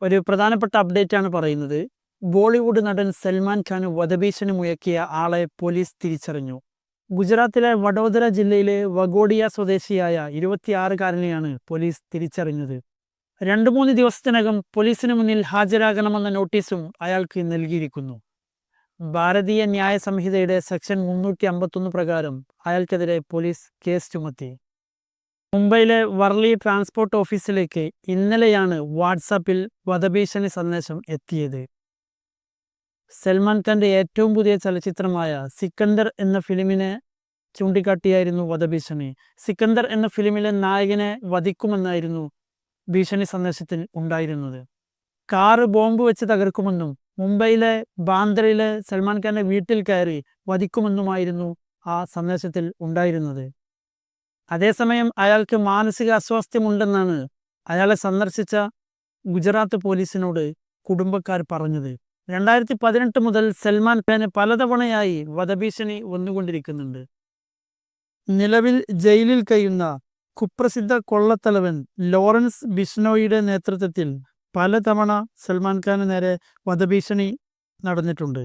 ഒരു പ്രധാനപ്പെട്ട അപ്ഡേറ്റ് ആണ് പറയുന്നത്. ബോളിവുഡ് നടൻ സൽമാൻ ഖാൻ വധഭീഷണി മുഴക്കിയ ആളെ പോലീസ് തിരിച്ചറിഞ്ഞു. ഗുജറാത്തിലെ വഡോദര ജില്ലയിലെ വഗോഡിയ സ്വദേശിയായ 26-കാരനെയാണ് പോലീസ് തിരിച്ചറിഞ്ഞത്. 2-3 ദിവസത്തിനകം പോലീസിന് മുന്നിൽ ഹാജരാകണമെന്ന നോട്ടീസും അയാൾക്ക് നൽകിയിരിക്കുന്നു. ഭാരതീയ ന്യായ സംഹിതയുടെ സെക്ഷൻ 351 പ്രകാരം അയാൾക്കെതിരെ പോലീസ് കേസ് ചുമത്തി. മുംബൈയിലെ വർലി ട്രാൻസ്പോർട്ട് ഓഫീസിലേക്ക് ഇന്നലെയാണ് വാട്സാപ്പിൽ വധഭീഷണി സന്ദേശം എത്തിയത്. സൽമാൻ ഖാന്റെ ഏറ്റവും പുതിയ ചലച്ചിത്രമായ സിക്കന്ദർ എന്ന ഫിലിമിനെ ചൂണ്ടിക്കാട്ടിയായിരുന്നു വധഭീഷണി. സിക്കന്ദർ എന്ന ഫിലിമിലെ നായകനെ വധിക്കുമെന്നായിരുന്നു ഭീഷണി സന്ദേശത്തിൽ ഉണ്ടായിരുന്നത്. കാറ് ബോംബ് വെച്ച് തകർക്കുമെന്നും മുംബൈയിലെ ബാന്ദ്രയിലെ സൽമാൻ ഖാന്റെ വീട്ടിൽ കയറി വധിക്കുമെന്നുമായിരുന്നു ആ സന്ദേശത്തിൽ ഉണ്ടായിരുന്നത്. അതേസമയം അയാൾക്ക് മാനസിക അസ്വാസ്ഥ്യമുണ്ടെന്നാണ് അയാളെ സന്ദർശിച്ച ഗുജറാത്ത് പോലീസിനോട് കുടുംബക്കാർ പറഞ്ഞത്. 2018 മുതൽ സൽമാൻ ഖാന് പലതവണയായി വധഭീഷണി വന്നുകൊണ്ടിരിക്കുന്നുണ്ട്. നിലവിൽ ജയിലിൽ കഴിയുന്ന കുപ്രസിദ്ധ കൊള്ളത്തലവൻ ലോറൻസ് ബിഷ്നോയിയുടെ നേതൃത്വത്തിൽ പലതവണ സൽമാൻ ഖാന് നേരെ വധഭീഷണി നടന്നിട്ടുണ്ട്.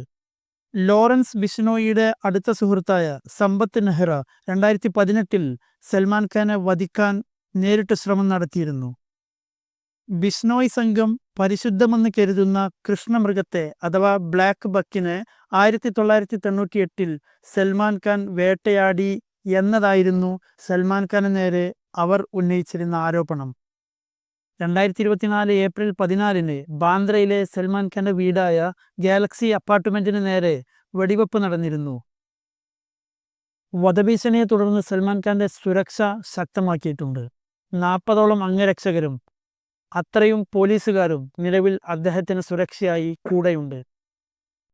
ലോറൻസ് ബിഷ്നോയിയുടെ അടുത്ത സുഹൃത്തായ സമ്പത്ത് നെഹ്റ 2018 സൽമാൻ ഖാനെ വധിക്കാൻ നേരിട്ട് ശ്രമം നടത്തിയിരുന്നു. ബിഷ്നോയ് സംഘം പരിശുദ്ധമെന്ന് കരുതുന്ന കൃഷ്ണമൃഗത്തെ അഥവാ ബ്ലാക്ക് ബക്കിനെ 1998 സൽമാൻ ഖാൻ വേട്ടയാടി എന്നതായിരുന്നു സൽമാൻ ഖാന് നേരെ അവർ ഉന്നയിച്ചിരുന്ന ആരോപണം. 2024 ഏപ്രിൽ 14 ബാന്ദ്രയിലെ സൽമാൻ ഖാന്റെ വീടായ ഗാലക്സി അപ്പാർട്ട്മെന്റിന് നേരെ വെടിവെപ്പ് നടന്നിരുന്നു. വധഭീഷണിയെ തുടർന്ന് സൽമാൻ ഖാന്റെ സുരക്ഷ ശക്തമാക്കിയിട്ടുണ്ട്. 40ഓളം അംഗരക്ഷകരും അത്രയും പോലീസുകാരും നിലവിൽ അദ്ദേഹത്തിന് സുരക്ഷയായി കൂടെയുണ്ട്.